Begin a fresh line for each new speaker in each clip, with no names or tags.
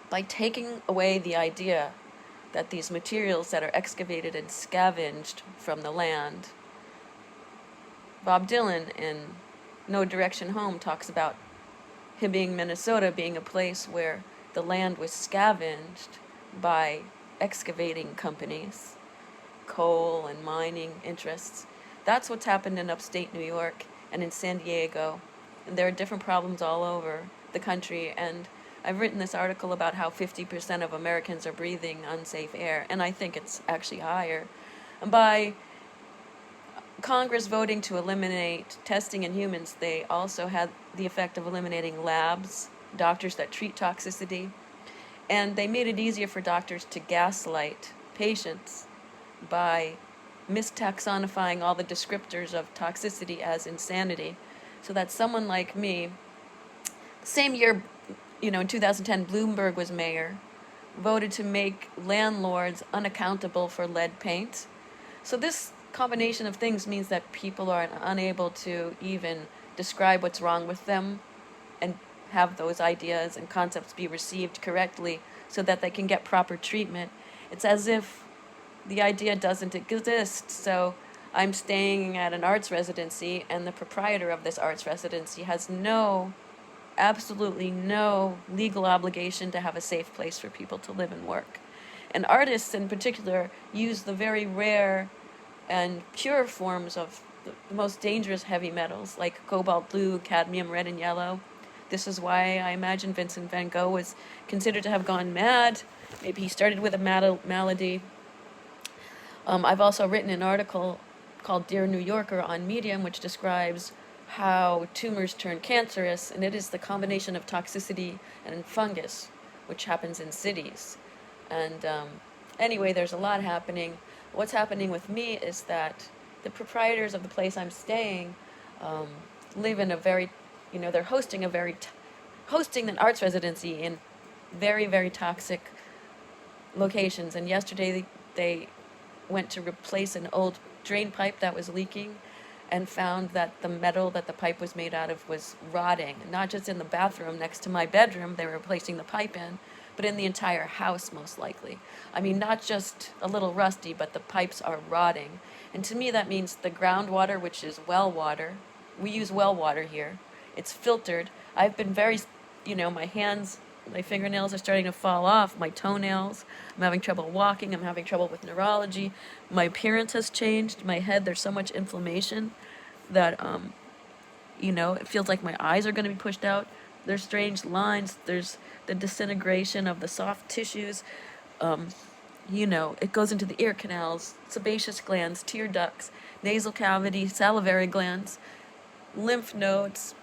by taking away the idea that these materials that are excavated and scavenged from the land. Bob Dylan in No Direction Home talks about him being Minnesota being a place where the land was scavenged by excavating companies, coal and mining interests. That's what's happened in upstate New York and in San Diego. And there are different problems all over the country. And I've written this article about how 50% of Americans are breathing unsafe air, and I think it's actually higher. And by Congress voting to eliminate testing in humans, they also had the effect of eliminating labs, doctors that treat toxicity, and they made it easier for doctors to gaslight patients by mistaxonifying all the descriptors of toxicity as insanity, so that someone like me, same year, in 2010, Bloomberg was mayor, voted to make landlords unaccountable for lead paint. So this combination of things means that people are unable to even describe what's wrong with them and have those ideas and concepts be received correctly so that they can get proper treatment. It's as if the idea doesn't exist. So I'm staying at an arts residency, and the proprietor of this arts residency has absolutely no legal obligation to have a safe place for people to live and work. And artists in particular use the very rare and pure forms of the most dangerous heavy metals, like cobalt blue, cadmium, red, and yellow. This is why I imagine Vincent van Gogh was considered to have gone mad. Maybe he started with a malady. I've also written an article called Dear New Yorker on Medium, which describes how tumors turn cancerous, and it is the combination of toxicity and fungus, which happens in cities. And anyway, there's a lot happening. What's happening with me is that the proprietors of the place I'm staying live in a very, they're hosting an arts residency in very, very toxic locations. And yesterday they went to replace an old drain pipe that was leaking and found that the metal that the pipe was made out of was rotting. Not just in the bathroom next to my bedroom they were replacing the pipe in, but in the entire house most likely. I mean, not just a little rusty, but the pipes are rotting. And to me that means the groundwater, which is well water, we use well water here, it's filtered. I've been very, my fingernails are starting to fall off, my toenails. I'm having trouble walking, I'm having trouble with neurology. My appearance has changed, my head, there's so much inflammation that, it feels like my eyes are going to be pushed out. There's strange lines, there's the disintegration of the soft tissues. It goes into the ear canals, sebaceous glands, tear ducts, nasal cavity, salivary glands, lymph nodes.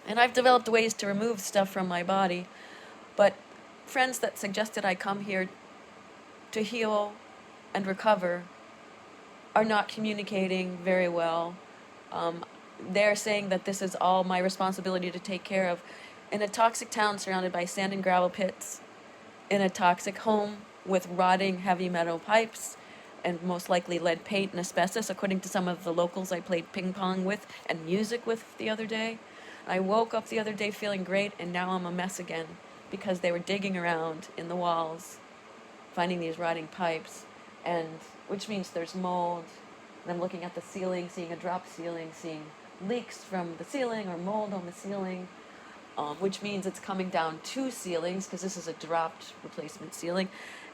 And I've developed ways to remove stuff from my body. But friends that suggested I come here to heal and recover are not communicating very well. They're saying that this is all my responsibility to take care of. In a toxic town surrounded by sand and gravel pits, in a toxic home with rotting heavy metal pipes, and most likely lead paint and asbestos, according to some of the locals I played ping pong with and music with the other day. I woke up the other day feeling great, and now I'm a mess again because they were digging around in the walls, finding these rotting pipes, and which means there's mold. And I'm looking at the ceiling, seeing a drop ceiling, seeing leaks from the ceiling or mold on the ceiling, which means it's coming down 2 ceilings because this is a dropped replacement ceiling.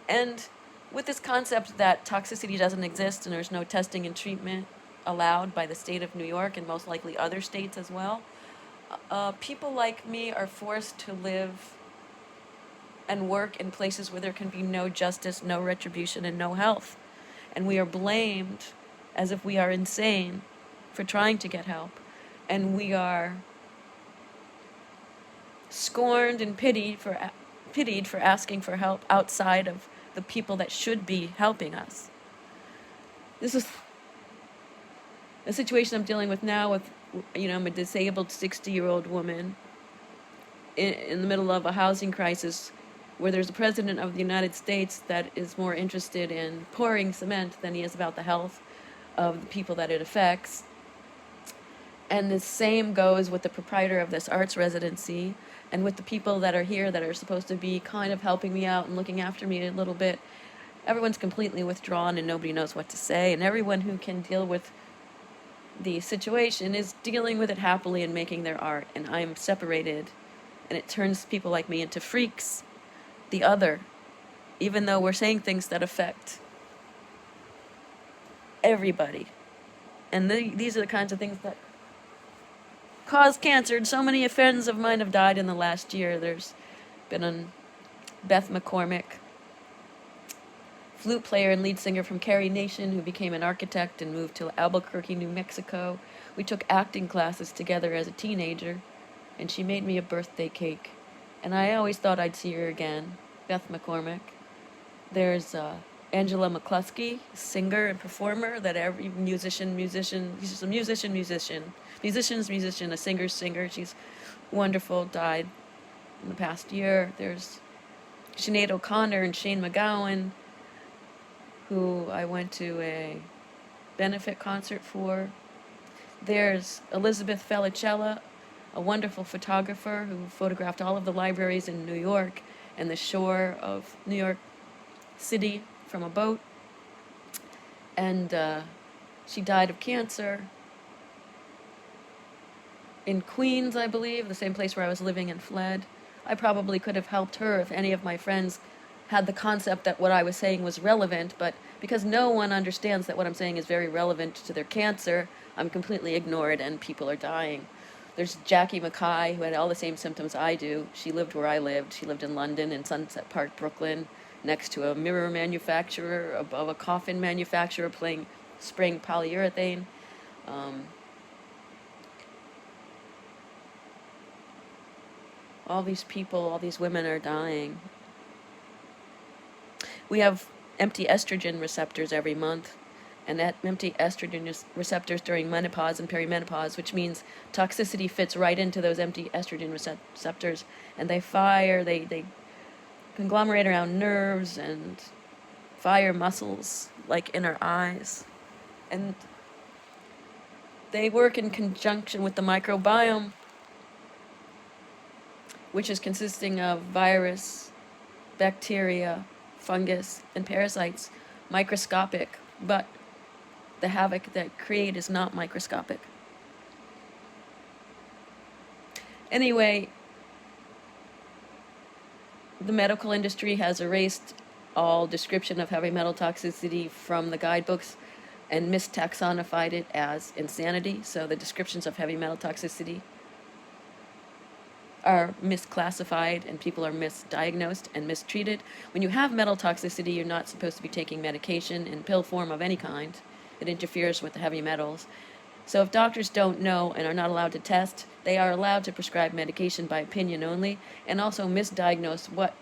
And with this concept that toxicity doesn't exist and there's no testing and treatment allowed by the state of New York and most likely other states as well, people like me are forced to live and work in places where there can be no justice, no retribution, and no health. And we are blamed as if we are insane for trying to get help. And we are scorned and pitied for asking for help outside of the people that should be helping us. This is a situation I'm dealing with now with, I'm a disabled 60-year-old woman in the middle of a housing crisis where there's a president of the United States that is more interested in pouring cement than he is about the health of the people that it affects. And the same goes with the proprietor of this arts residency And with the people that are here that are supposed to be kind of helping me out and looking after me a little bit, everyone's completely withdrawn and nobody knows what to say. And everyone who can deal with the situation is dealing with it happily and making their art. And I'm separated. And it turns people like me into freaks. The other. Even though we're saying things that affect everybody. And these are the kinds of things that cause cancer. And so many friends of mine have died in the last year. There's been Beth McCormick, flute player and lead singer from Carrie Nation, who became an architect and moved to Albuquerque, New Mexico. We took acting classes together as a teenager, and she made me a birthday cake. And I always thought I'd see her again, Beth McCormick. There's Angela McCluskey, singer and performer that every musician, she's just a musician, a singer's singer. She's wonderful, died in the past year. There's Sinead O'Connor and Shane McGowan, who I went to a benefit concert for. There's Elizabeth Felicella, a wonderful photographer who photographed all of the libraries in New York and the shore of New York City from a boat. And she died of cancer in Queens, I believe, the same place where I was living and fled. I probably could have helped her if any of my friends had the concept that what I was saying was relevant, but because no one understands that what I'm saying is very relevant to their cancer, I'm completely ignored and people are dying. There's Jackie Mackay, who had all the same symptoms I do. She lived where I lived. She lived in London, in Sunset Park, Brooklyn, next to a mirror manufacturer, above a coffin manufacturer spraying polyurethane. All these people, all these women are dying. We have empty estrogen receptors every month, and that empty estrogen receptors during menopause and perimenopause, which means toxicity fits right into those empty estrogen receptors, and they fire, they conglomerate around nerves and fire muscles like in our eyes. And they work in conjunction with the microbiome, which is consisting of virus, bacteria, fungus, and parasites, microscopic, but the havoc that create is not microscopic. Anyway, the medical industry has erased all description of heavy metal toxicity from the guidebooks and mistaxonified it as insanity. So the descriptions of heavy metal toxicity are misclassified and people are misdiagnosed and mistreated. When you have metal toxicity, you're not supposed to be taking medication in pill form of any kind. It interferes with the heavy metals. So if doctors don't know and are not allowed to test, they are allowed to prescribe medication by opinion only and also misdiagnose what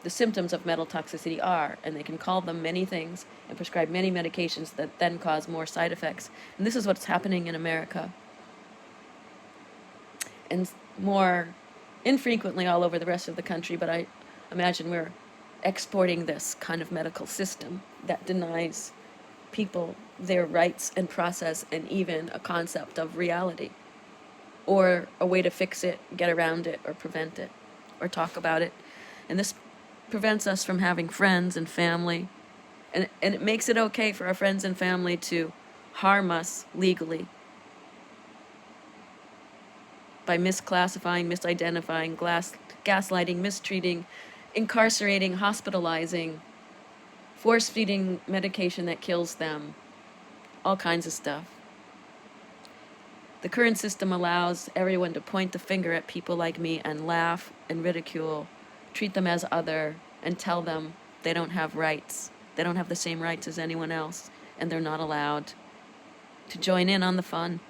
the symptoms of metal toxicity are. And they can call them many things and prescribe many medications that then cause more side effects. And this is what's happening in America. And more infrequently all over the rest of the country, but I imagine we're exporting this kind of medical system that denies people their rights and process and even a concept of reality or a way to fix it, get around it, or prevent it, or talk about it. And this prevents us from having friends and family, and it makes it okay for our friends and family to harm us legally by misclassifying, misidentifying, gaslighting, mistreating, incarcerating, hospitalizing, force-feeding medication that kills them, all kinds of stuff. The current system allows everyone to point the finger at people like me and laugh and ridicule, treat them as other, and tell them they don't have rights. They don't have the same rights as anyone else, and they're not allowed to join in on the fun.